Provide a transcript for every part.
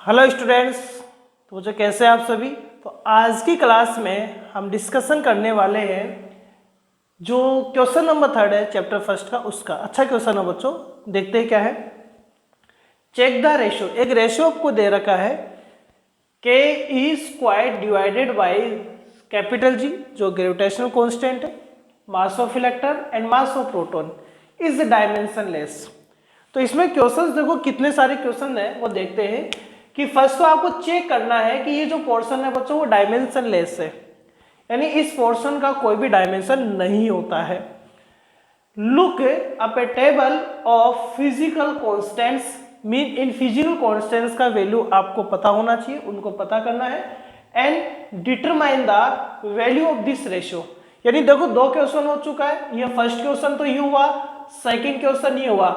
Hello students. तो बच्चों कैसे हैं आप सभी। तो आज की क्लास में हम डिस्कशन करने वाले हैं जो क्वेश्चन नंबर 3 है चैप्टर फर्स्ट का, उसका अच्छा क्वेश्चन है बच्चों। देखते हैं क्या है। चेक द रेशियो, एक रेशियो आपको दे रखा है k e square divided by capital G जो ग्रेविटेशनल कांस्टेंट है, mass of electron and mass of proton is dimensionless. तो इसमें क्वेश्चंस देखो कितने सारे क्वेश्चन है वो देखते हैं कि फर्स्ट तो आपको चेक करना है कि ये जो पोर्शन है बच्चों वो डायमेंशनलेस है, यानी इस पोर्शन का कोई भी डायमेंशन नहीं होता है। Look up A table of physical constants, mean in physical constants का वैल्यू आपको पता होना चाहिए, उनको पता करना है। And determine the value of this ratio, यानी देखो दो क्वेश्चन हो चुका है। ये फर्स्ट क्वेश्चन तो ये हुआ, सेकंड क्वेश्चन ये हुआ।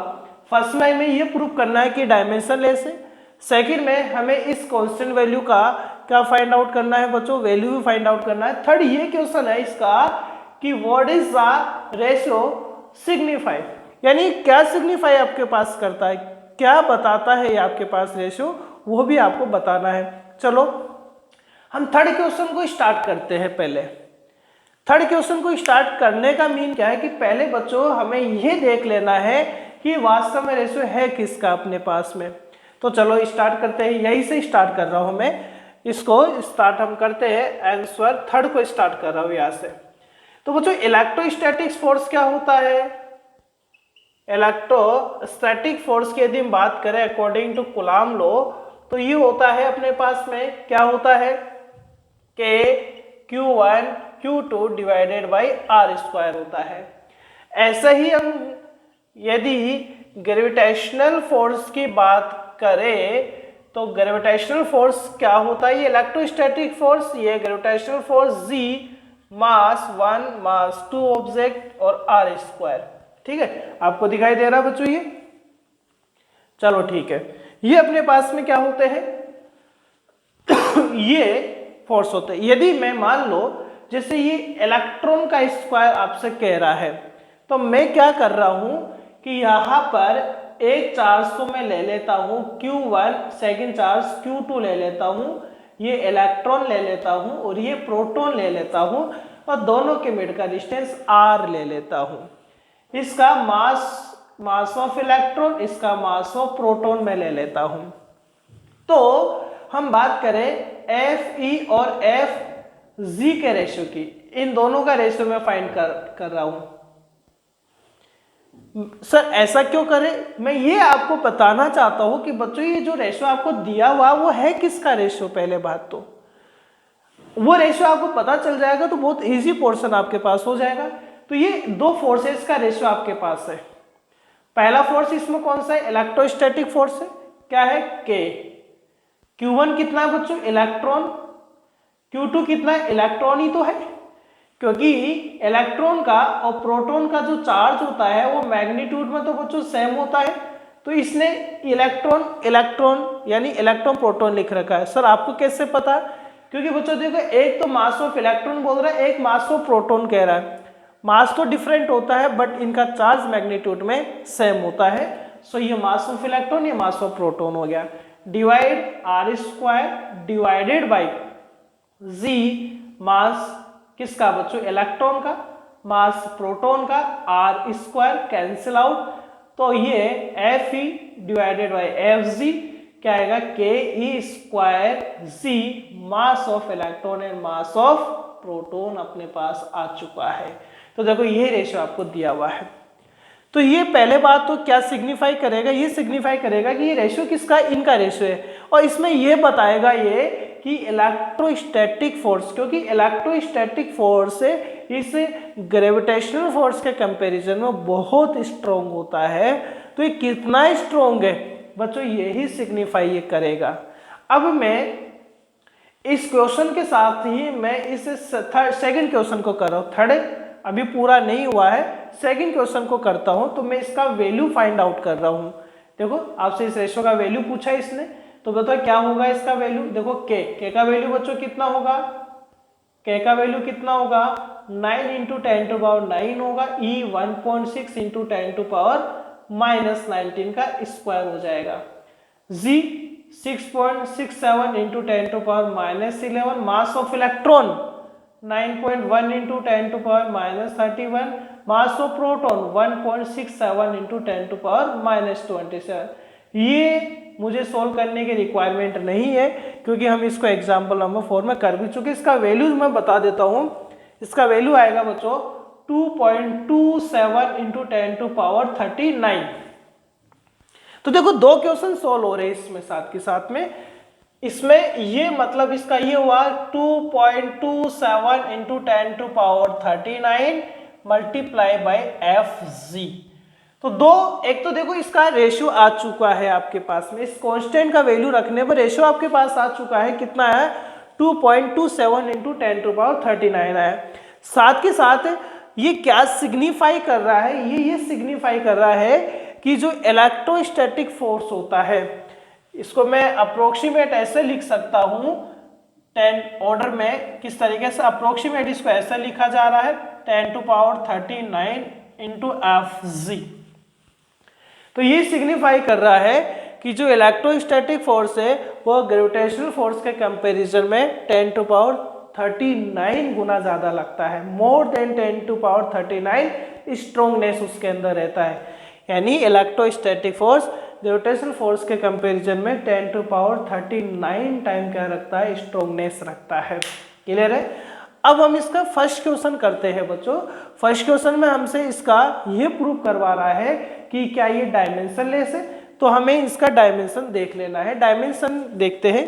फर्स्ट में हमें ये प्रूव करना है कि डायमेंशनलेस है, सेकंड में हमें इस कांस्टेंट वैल्यू का क्या फाइंड आउट करना है बच्चों, वैल्यू भी फाइंड आउट करना है। थर्ड ये क्वेश्चन है इसका कि what is the ratio signify, यानी क्या सिग्निफाई आपके पास करता है, क्या बताता है ये आपके पास रेशियो, वो भी आपको बताना है। चलो हम थर्ड क्वेश्चन को स्टार्ट करते हैं। पहले थर्ड क्वेश्चन को स्टार्ट करने का मीन क्या है कि पहले बच्चों हमें ये देख लेना है कि वास्तव में रेशियो है किसका अपने पास में। तो चलो स्टार्ट करते हैं, यही से स्टार्ट कर रहा हूं मैं, इसको स्टार्ट हम करते हैं। आंसर थर्ड को स्टार्ट कर रहा हूं यहां से। तो बच्चों इलेक्ट्रोस्टैटिक फोर्स क्या होता है, इलेक्ट्रोस्टैटिक फोर्स की यदि हम बात करें अकॉर्डिंग टू कूलॉम लॉ, तो ये होता है अपने पास में क्या होता है के Q1 Q2 divided by are square होता है। ऐसे ही हम यदि ग्रेविटेशनल फोर्स की बात करें तो ग्रेविटेशनल फोर्स क्या होता है, ये इलेक्ट्रोस्टैटिक फोर्स, ये ग्रेविटेशनल फोर्स G मास 1 मास 2 ऑब्जेक्ट और आर स्क्वायर। ठीक है, आपको दिखाई दे रहा है बच्चों ये। चलो ठीक है, ये अपने पास में क्या होते हैं ये फोर्स होते हैं। यदि मैं मान लो जैसे ये इलेक्ट्रॉन का स्क्वायर आपसे कह रहा है, तो मैं क्या कर रहा हूं कि यहां पर एक चार्ज को मैं ले लेता हूं Q1, सेकेंड चार्ज Q2 ले लेता हूं, ये इलेक्ट्रॉन ले लेता हूं और ये प्रोटॉन ले लेता हूं, और दोनों के मिड का डिस्टेंस R ले लेता हूं। इसका मास ऑफ इलेक्ट्रॉन, इसका मास ऑफ प्रोटॉन में ले लेता हूं। तो हम बात करें Fe और Fg के रेशियो की, इन दोनों का रेशियो मैं फाइंड कर रहा हूं। सर ऐसा क्यों करें, मैं ये आपको बताना चाहता हूं कि बच्चों ये जो रेशियो आपको दिया हुआ वो है किसका रेशियो। पहले बात तो वो रेशियो आपको पता चल जाएगा तो बहुत इजी पोर्शन आपके पास हो जाएगा। तो ये दो फोर्सेस का रेशियो आपके पास है। पहला फोर्स इसमें कौन सा है, इलेक्ट्रोस्टैटिक फोर्स है, क्या है के। Q1 कितना है बच्चों, इलेक्ट्रॉन। Q2 कितना है, इलेक्ट्रॉन ही तो है, क्योंकि इलेक्ट्रॉन का और प्रोटॉन का जो चार्ज होता है वो मैग्नीट्यूड में तो बच्चों सेम होता है। तो इसने इलेक्ट्रॉन यानी इलेक्ट्रॉन प्रोटॉन लिख रखा है। सर आपको कैसे पता, क्योंकि बच्चों देखो एक तो मास ऑफ इलेक्ट्रॉन बोल रहा है, एक मास ऑफ प्रोटॉन कह रहा है। मास तो डिफरेंट होता है बट इनका चार्ज मैग्नीट्यूड में सेम होता है। सो ये मास ऑफ इलेक्ट्रॉन, ये मास ऑफ प्रोटॉन हो गया। Divide R square divided by G, mass किसका बच्चों, इलेक्ट्रॉन का, मास प्रोटॉन का, आर स्क्वायर कैंसिल आउट, तो ये Fe डिवाइडेड बाई Fg क्या आएगा, k e square G, mass of electron and mass of proton अपने पास आ चुका है। तो देखो ये रेशियो आपको दिया हुआ है। तो ये पहले बात तो क्या सिग्निफाई करेगा, ये सिग्निफाई करेगा कि ये रेशियो किसका, इनका रेशियो है। और इसमें ये बताएगा ये कि इलेक्ट्रोस्टैटिक फोर्स, क्योंकि इलेक्ट्रोस्टैटिक फोर्स इस ग्रेविटेशनल फोर्स के कंपैरिजन में बहुत स्ट्रॉन्ग होता है। तो ये कितना स्ट्रॉन्ग है बच्चों, यही सिग्निफाई ये करेगा। अब मैं इस क्वेश्चन के साथ ही मैं इस सेकंड क्वेश्चन को कर रहा हूँ, थर्ड अभी पूरा नहीं हुआ है, सेकंड क्वेश्चन को करता हूं। तो मैं इसका वैल्यू फाइंड आउट कर रहा हूं। देखो आपसे इस रेशियो का वैल्यू पूछा है इसने, तो बताओ क्या होगा इसका वैल्यू। देखो के का वैल्यू बच्चों कितना होगा, के का वैल्यू कितना होगा, 9 इंटू 10 टू पावर 9 होगा, ई 1.6 इंटू 10 टू पावर -19 का स्क्वायर हो जाएगा। G 6.67 into 10 to power -11, mass of electron 9.1 into 10 to power -31, mass of proton 1.67 into 10 to power -27। ये मुझे सोल्व करने की रिक्वायरमेंट नहीं है क्योंकि हम इसको एग्जाम्पल नंबर 4 में कर भी चुके। इसका वैल्यूज मैं बता देता हूँ। इसका वैल्यू आएगा बच्चों 2.27 इंटू 10 टू पावर 39। तो देखो दो क्वेश्चन सोल्व हो रहे हैं इसमें साथ के साथ में। इसमें ये मतलब इसका ये हुआ 2.27 into 10 to power 39 multiply by FG। तो दो, एक तो देखो इसका रेशियो आ चुका है आपके पास में, इस कांस्टेंट का वैल्यू रखने पर रेशियो आपके पास आ चुका है, कितना है 2.27 इंटू 10 टू पावर 39 है। साथ के साथ ये क्या सिग्निफाई कर रहा है, ये सिग्निफाई कर रहा है कि जो इलेक्ट्रोस्टैटिक फोर्स होता है, इसको मैं अप्रोक्सीमेट ऐसे लिख सकता हूं 10 ऑर्डर में, किस तरीके से अप्रोक्सीमेट इसको ऐसा लिखा जा रहा है 10 टू पावर 39 इंटू FG। तो ये सिग्निफाई कर रहा है कि जो इलेक्ट्रोस्टैटिक फोर्स है वो ग्रेविटेशनल फोर्स के कंपैरिजन में 10 टू पावर 39 गुना ज्यादा लगता है, मोर देन 10 टू पावर 39 स्ट्रोंगनेस उसके अंदर रहता है। यानी इलेक्ट्रोस्टैटिक फोर्स ग्रेविटेशनल फोर्स के कंपैरिजन में 10 टू पावर 39 टाइम क्या रखता है, स्ट्रोंगनेस रखता है। क्लियर है। अब हम इसका फर्स्ट क्वेश्चन करते हैं बच्चों। फर्स्ट क्वेश्चन में हमसे इसका ये प्रूव करवा रहा है कि क्या ये डायमेंशनलेस है, तो हमें इसका डायमेंशन देख लेना है। डायमेंशन देखते हैं।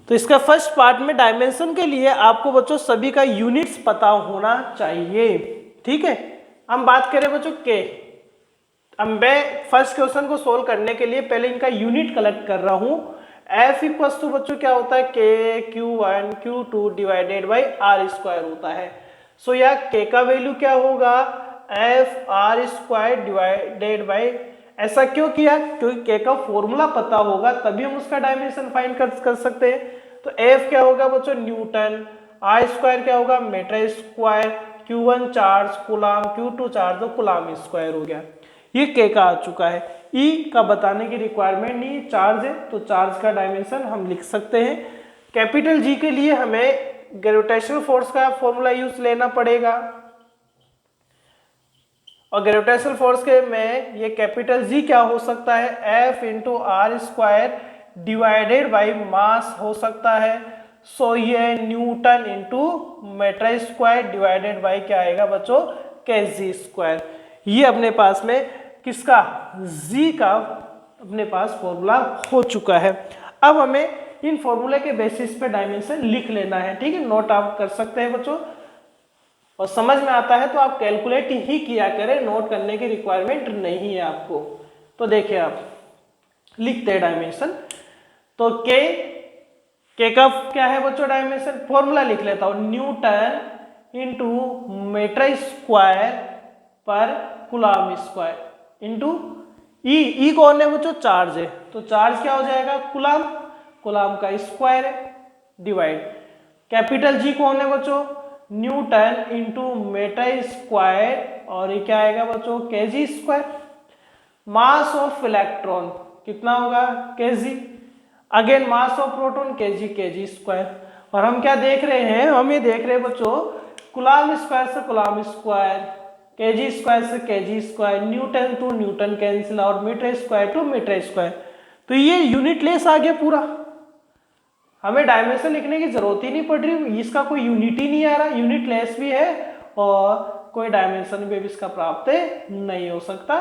तो इसका फर्स्ट पार्ट में डायमेंशन के लिए आपको बच्चों सभी का यूनिट्स पता होना चाहिए। ठीक है। हम बात करें बच्चों के, अब मैं फर्स्ट क्वेश्चन को सोल्व करने के लिए पहले इनका यूनिट कलेक्ट कर रहा हूं। F इक्वल्स टू बच्चों क्या होता है, K Q1 Q2 divided by R square होता है। सो या K का वैल्यू क्या होगा, F R square divided by, ऐसा क्यों किया, क्योंकि K का फॉर्मूला पता होगा तभी हम उसका डायमेंशन फाइंड कर सकते हैं। तो F क्या होगा बच्चों, न्यूटन, R स्क्वायर क्या होगा, metre square, Q1 charge coulomb, Q2 charge तो कूलाम स्क्वायर हो गया। ये K का आ चुका है। E का बताने की रिक्वायरमेंट नहीं, चार्ज है तो चार्ज का डायमेंशन हम लिख सकते हैं। कैपिटल G के लिए हमें ग्रेविटेशनल फोर्स का फॉर्मूला यूज लेना पड़ेगा, और ग्रेविटेशनल फोर्स के में ये कैपिटल G क्या हो सकता है, F into R square divided by mass हो सकता है। सो ये newton into metre square divided by क्या आएगा बच्चों, kg स्क्वायर। ये अपने पास में किसका, G का अपने पास फॉर्मूला हो चुका है। अब हमें इन फॉर्मूले के बेसिस पे डायमेंशन लिख लेना है। ठीक है, नोट आप कर सकते हैं बच्चों, और समझ में आता है तो आप कैलकुलेट ही किया करें, नोट करने की रिक्वायरमेंट नहीं है आपको। तो देखिए आप लिखते हैं डायमेंशन। तो K का क्या है बच्चों डायमेंशन, फॉर्मूला लिख लेता हूं, न्यूटन इंटू मीटर स्क्वायर पर कूलाम स्क्वायर इंटू ई कौन है बच्चों, चार्ज है, तो चार्ज क्या हो जाएगा, कूलाम, कूलाम का स्क्वायर है डिवाइड, कैपिटल G कौन है बच्चों, न्यूटन इंटू मीटर स्क्वायर, और ये क्या आएगा बच्चों, kg square. Mass of electron कितना होगा, kg, again mass of proton kg square. और हम क्या देख रहे हैं, हम ये देख रहे हैं बच्चों कूलाम स्क्वायर से कूलाम स्क्वायर, kg स्क्वायर से kg square, newton to newton cancel, और metre square to metre square. तो ये यूनिट लेस आ गया पूरा, हमें डायमेंशन लिखने की जरूरत ही नहीं पड़ रही, इसका कोई यूनिट ही नहीं आ रहा, यूनिट लेस भी है और कोई डायमेंशन भी इसका प्राप्त नहीं हो सकता।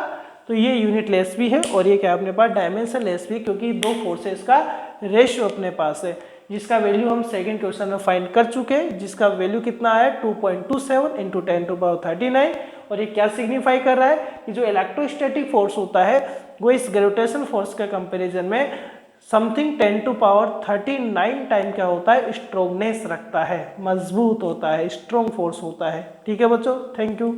तो ये यूनिट लेस भी है और ये क्या अपने पास डायमेंशन लेस भी, क्योंकि दो फोर्सेस का रेशियो अपने पास है, जिसका वैल्यू हम सेकंड क्वेश्चन में फाइंड कर चुके हैं, जिसका वैल्यू कितना है 2.27 इंटू 10 टू पावर 39। और ये क्या सिग्निफाई कर रहा है कि जो इलेक्ट्रोस्टैटिक फोर्स होता है वो इस ग्रेविटेशनल फोर्स के कंपैरिजन में समथिंग 10 टू पावर 39 टाइम क्या होता है, स्ट्रोंगनेस रखता है, मजबूत होता है, स्ट्रॉन्ग फोर्स होता है। ठीक है बच्चों, थैंक यू।